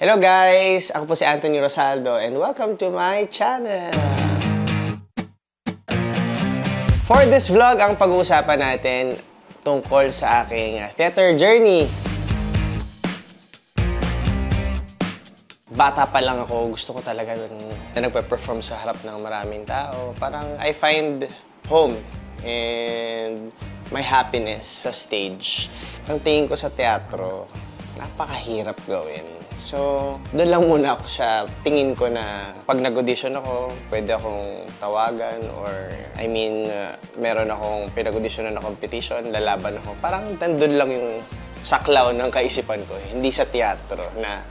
Hello guys! Ako po si Anthony Rosaldo and welcome to my channel! For this vlog, ang pag-uusapan natin tungkol sa aking theater journey. Bata pa lang ako, gusto ko talaga na nagpe-perform sa harap ng maraming tao. Parang I find home and my happiness sa stage. Ang tingin ko sa teatro, napakahirap gawin. So, doon lang muna ako sa tingin ko na pag nag-audition ako, pwede akong tawagan or meron akong pinag-auditionan na competition, lalaban ako. Parang doon lang yung saklaw ng kaisipan ko. Hindi sa teatro na,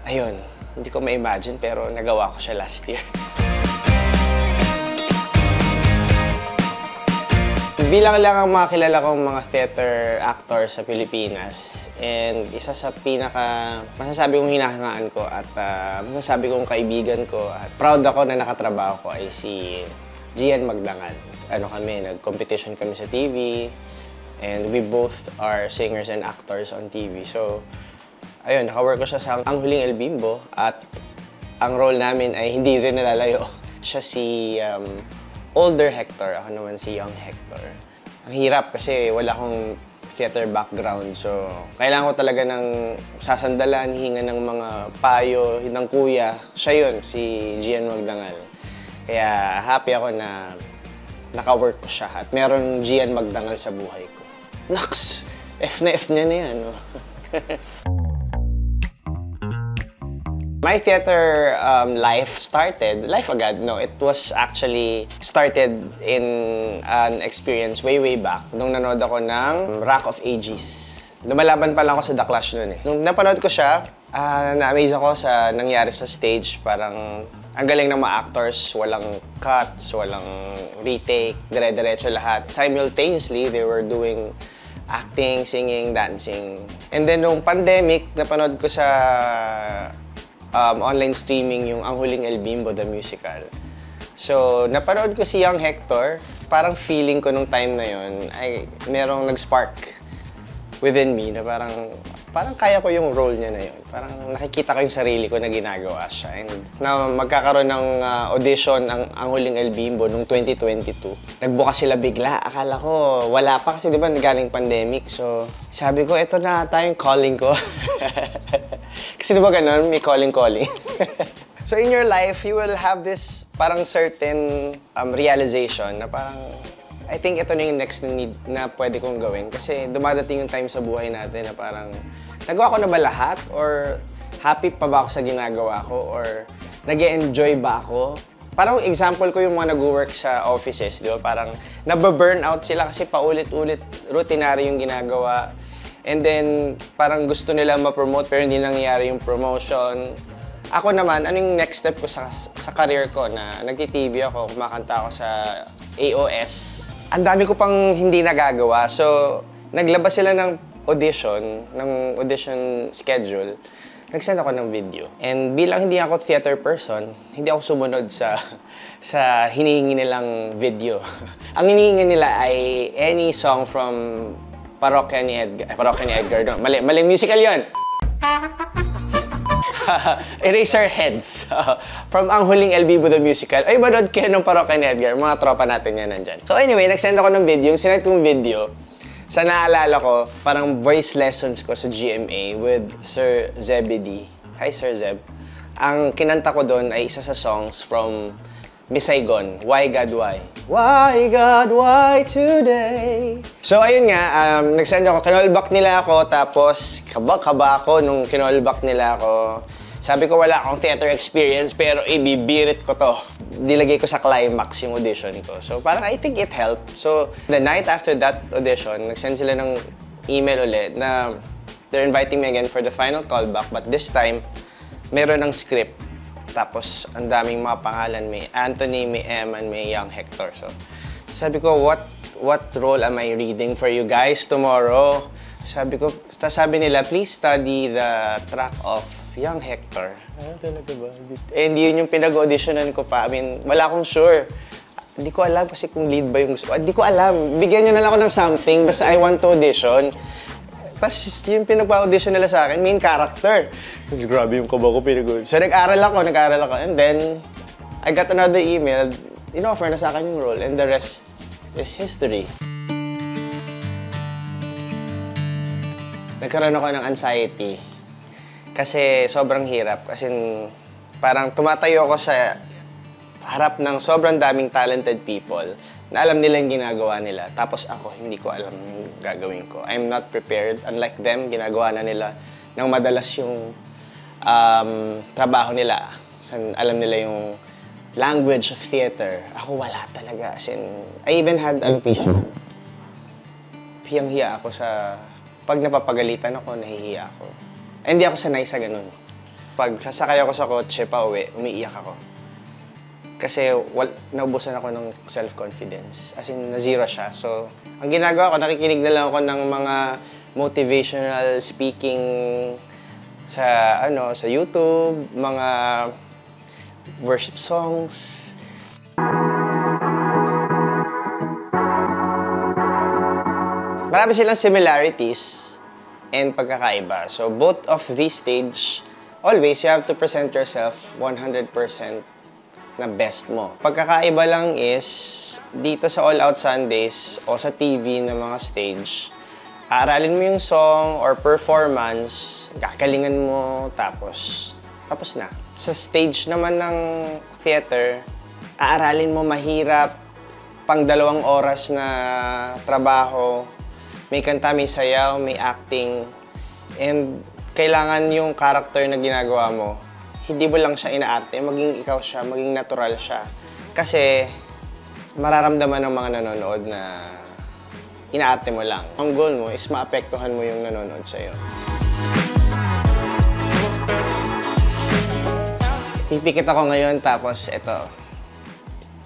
ayun, hindi ko ma-imagine pero nagawa ko siya last year. Bilang lang ang mga kilala kong mga theater actors sa Pilipinas and isa sa masasabi kong hinahangaan ko at masasabi kong kaibigan ko at proud ako na nakatrabaho ko ay si Gian Magdangal. Nag-competition kami sa TV and we both are singers and actors on TV. So, ayun, nakawork ko siya sa Ang Huling El Bimbo at ang role namin ay hindi rin nalalayo. Siya si older Hector, ako naman si young Hector. Ang hirap kasi wala akong theater background, so kailangan ko talaga ng sasandalan, hinga ng mga payo, ng kuya. Siya yun, si Gian Magdangal. Kaya happy ako na naka-work ko siya at meron Gian Magdangal sa buhay ko. Naks! F na F niya na yan, no? My theater life agad, no, it was actually started in an experience way back nung nanood ako ng Rock of Ages. Lumalaban pa lang ako sa The Clash noon eh. Nung napanood ko siya, na-amaze ako sa nangyari sa stage. Parang ang galing ng mga actors, walang cuts, walang retake, dire-diretso lahat. Simultaneously, they were doing acting, singing, dancing. And then nung pandemic, napanood ko sa online streaming yung Ang Huling El Bimbo, the musical. So, napanood ko si Young Hector. Parang feeling ko nung time na yun ay merong nag-spark within me na parang kaya ko yung role niya na yun. Parang nakikita ko yung sarili ko na ginagawa siya. And na magkakaroon ng audition ang Huling El Bimbo nung 2022. Nagbukas sila bigla. Akala ko wala pa kasi di ba galing pandemic. So, sabi ko, eto na tayong calling ko. Kasi di ba ganun, may calling. So in your life, you will have this parang certain realization na parang I think ito na yung next need na pwede kong gawin. Kasi dumadating yung time sa buhay natin na parang nagawa ko na ba lahat? Or happy pa ba ako sa ginagawa ko? Or nag-e-enjoy ba ako? Parang example ko yung mga nag-work sa offices, di ba? Parang nababurnout sila kasi paulit-ulit routinary yung ginagawa. And then, parang gusto nila ma-promote pero hindi nangyayari yung promotion. Ako naman, ano yung next step ko sa career ko na nagti-TV ako, kumakanta ako sa AOS. Ang dami ko pang hindi nagagawa. So, naglabas sila ng audition schedule. Nag-send ako ng video. And bilang hindi ako theater person, hindi ako sumunod sa hinihingi nilang video. Ang hinihingi nila ay any song from Parokya ni Edgar. No, maling musical yun! Eraserheads. From Ang Huling El Bimbo the musical. Ay, manood kayo ng Parokya ni Edgar. Mga tropa natin yan nandyan. So anyway, nag-send ako ng video. Yung sinend kong video, sa naalala ko, parang voice lessons ko sa GMA with Sir Zebedee. Hi, Sir Zeb. Ang kinanta ko doon ay isa sa songs from Miss Saigon, Why God Why? Why God Why Today? So ayun nga, nag-send ako, kinallback nila ako, tapos kaba ako nung kinallback nila ako. Sabi ko wala akong theater experience pero ibibirit ko to. Nilagay ko sa climax yung audition ko. So parang I think it helped. So the night after that audition, nag-send sila ng email ulit na they're inviting me again for the final callback, but this time, meron ng script. Tapos, ang daming mga pangalan. May Anthony, may Emma, may Young Hector. So, sabi ko, what role am I reading for you guys tomorrow? Sabi nila, please study the track of Young Hector. Talaga ba? Hindi yun yung pinag-auditionan ko pa. Wala akong sure. Hindi ko alam kasi kung lead ba yung gusto. Hindi ko alam. Bigyan nyo na lang ako ng something. Basta I want to audition. Tapos yung pinagpa-audition nila sa akin, main character. Grabe yung kaba ko, So nag-aral ako. And then, I got another email. In-offer na sa akin yung role. And the rest is history. Nagkaroon ako ng anxiety. Kasi sobrang hirap. Kasi parang tumatayo ako sa harap ng sobrang daming talented people na alam nila yung ginagawa nila. Tapos ako, hindi ko alam yung gagawin ko. I'm not prepared. Unlike them, ginagawa na nila nang madalas yung trabaho nila. Alam nila yung language of theater. Ako wala talaga. As in, I even had alopecia. Hiyang-hiya ako sa... Pag napapagalitan ako, nahihiya ako. Hindi ako sanay sa ganun. Pag sasakay ako sa kotse pa uwi, umiiyak ako. Kasi naubusan ako ng self-confidence. As in, na-zero siya. So, ang ginagawa ko, nakikinig na lang ako ng mga motivational speaking sa YouTube, mga worship songs. Marami silang similarities and pagkakaiba. So, both of these stage, always you have to present yourself 100% na best mo. Pagkakaiba lang is, dito sa All Out Sundays o sa TV na mga stage, aaralin mo yung song or performance, kakalingan mo, tapos na. Sa stage naman ng theater, aaralin mo mahirap, pang 2 oras na trabaho, may kanta, may sayaw, may acting, and kailangan yung character na ginagawa mo, hindi mo lang siya inaarte, maging ikaw siya, maging natural siya. Kasi mararamdaman ng mga nanonood na inaarte mo lang. Ang goal mo is maapektuhan mo yung nanonood sa'yo. Pipikit ako ngayon, tapos eto,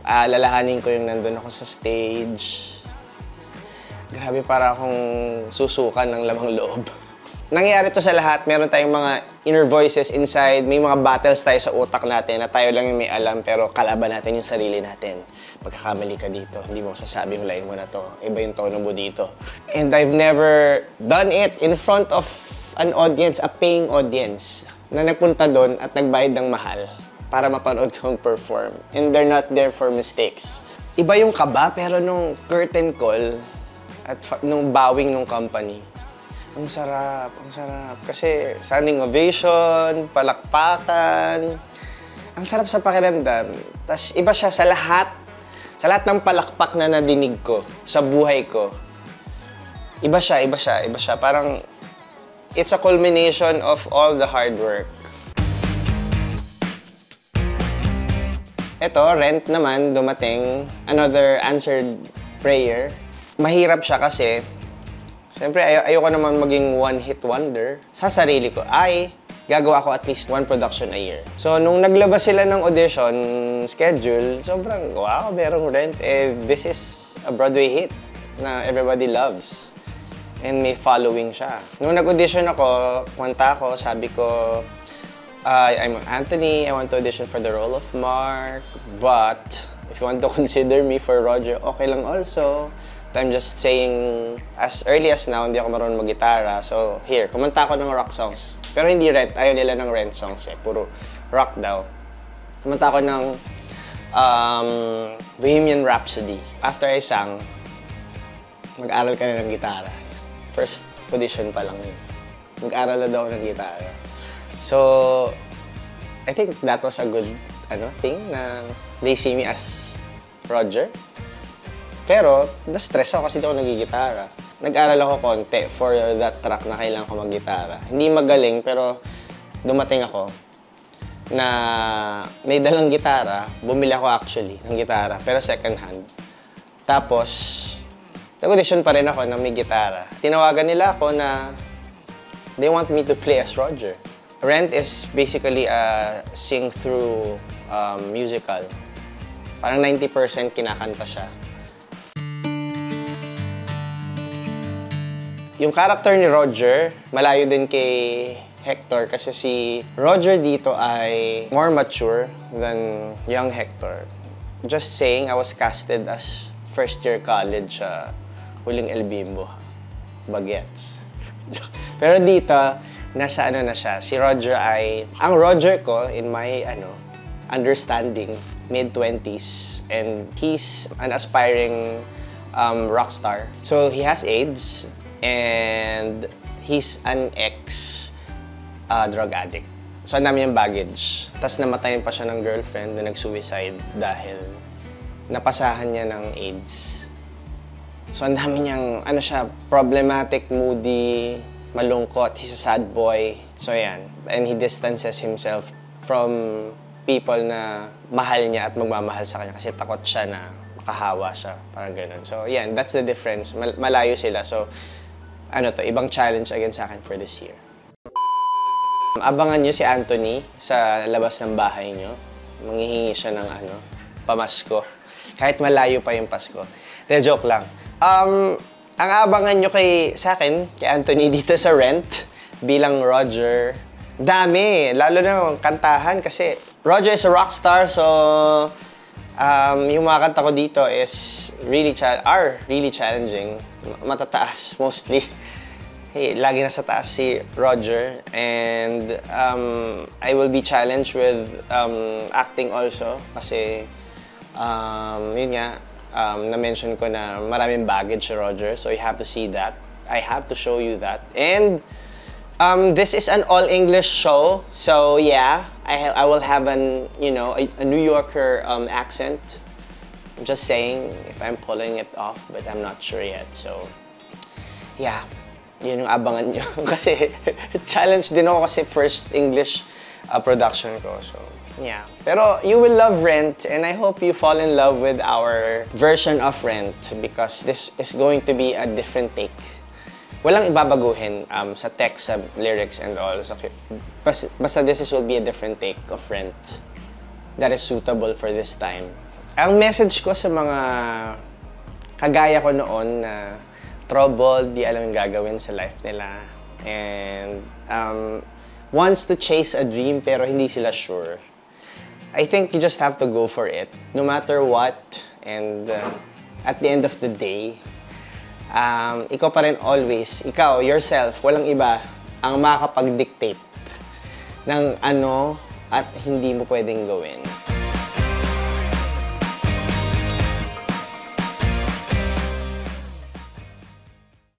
lalahanin ko yung nandun ako sa stage. Grabe, para akong susukan ng lamang loob. Nangyayari to sa lahat. Meron tayong mga inner voices inside. May mga battles tayo sa utak natin na tayo lang yung may alam, pero kalaban natin yung sarili natin. Pagkakamali ka dito, hindi mo masasabi yung line mo na to. Iba yung tono mo dito. And I've never done it in front of an audience, a paying audience, na nagpunta doon at nagbayad ng mahal para mapanood kong perform. And they're not there for mistakes. Iba yung kaba, pero nung curtain call, at nung bowing nung company, ang sarap, ang sarap. Kasi standing ovation, palakpakan, ang sarap sa pakiramdam. Tapos iba siya sa lahat ng palakpak na nadinig ko sa buhay ko. Iba siya. Parang it's a culmination of all the hard work. Ito, Rent naman, dumating. Another answered prayer. Mahirap siya kasi, siyempre ayoko naman maging one-hit wonder. Sa sarili ko, gagawa ko at least 1 production a year. So, nung naglabas sila ng audition schedule, sobrang, wow, merong Rent. This is a Broadway hit na everybody loves. And may following siya. Nung nag-audition ako, kumanta ako, sabi ko, I'm Anthony, I want to audition for the role of Mark, but if you want to consider me for Roger, okay lang also. I'm just saying, as early as now, hindi ako marunong mag-gitara. So, here, kumanta ako ng rock songs. Pero hindi Rent, ayaw nila ng Rent songs eh. Puro rock daw. Kumanta ako ng Bohemian Rhapsody. After I sang, mag-aral ka na ng gitara. First audition pa lang yun. Mag-aral na daw ng gitara. So, I think that was a good thing na they see me as Roger. Pero, na-stress ako kasi di ako nagigitara. Nag-aral ako konti for that track na kailangan ko mag-gitara. Hindi magaling, pero dumating ako na may dalang gitara. Bumili ako actually ng gitara, pero second hand. Tapos, nag-audition pa rin ako na may gitara. Tinawagan nila ako na they want me to play as Roger. Rent is basically a sing-through musical. Parang 90% kinakanta siya. Yung character ni Roger, malayo din kay Hector kasi si Roger dito ay more mature than young Hector. Just saying, I was casted as first-year college Huling El Bimbo, Bagets. Pero dito, nasa ano na siya, si Roger ang Roger ko, in my understanding, mid-20s, and he's an aspiring rock star. So he has AIDS, and he's an drug addict. So ang dami niyang baggage. Tapos namatayin pa siya ng girlfriend na nag-suicide dahil napasahan niya ng AIDS. So ang dami niyang, problematic, moody, malungkot. He's a sad boy. So yan. And he distances himself from people na mahal niya at magmamahal sa kanya kasi takot siya na makahawa siya. Parang ganun. So yan, that's the difference. Malayo sila. So ibang challenge again sa akin for this year. Abangan nyo si Anthony sa labas ng bahay nyo. Manghihingi siya ng pamasko. Kahit malayo pa yung Pasko. De, joke lang. Ang abangan nyo sa akin, kay Anthony dito sa Rent, bilang Roger, dami. Lalo na kantahan kasi Roger is a rock star, so yung mga kanta ko dito is really challenging. Matataas, mostly. Hey, lagi nasa taas si Roger, and I will be challenged with acting also kasi yun nga, na-mention ko na maraming baggage si Roger, so you have to see that. I have to show you that. And this is an all-English show, so yeah, I will have a New Yorker accent. I'm just saying if I'm pulling it off, but I'm not sure yet. So yeah. Yun yung abangan nyo. Kasi challenge din ako kasi first English production ko. So, yeah. Pero you will love Rent, and I hope you fall in love with our version of Rent because this is going to be a different take. Walang ibabaguhin sa text, sa lyrics, and all. So, basta this will be a different take of Rent that is suitable for this time. Ang message ko sa mga kagaya ko noon na troubled, di alam yung gagawin sa life nila, and wants to chase a dream pero hindi sila sure. I think you just have to go for it, no matter what, and at the end of the day, ikaw pa rin always, ikaw, yourself, walang iba ang makakapag-dictate ng ano at hindi mo pwedeng gawin.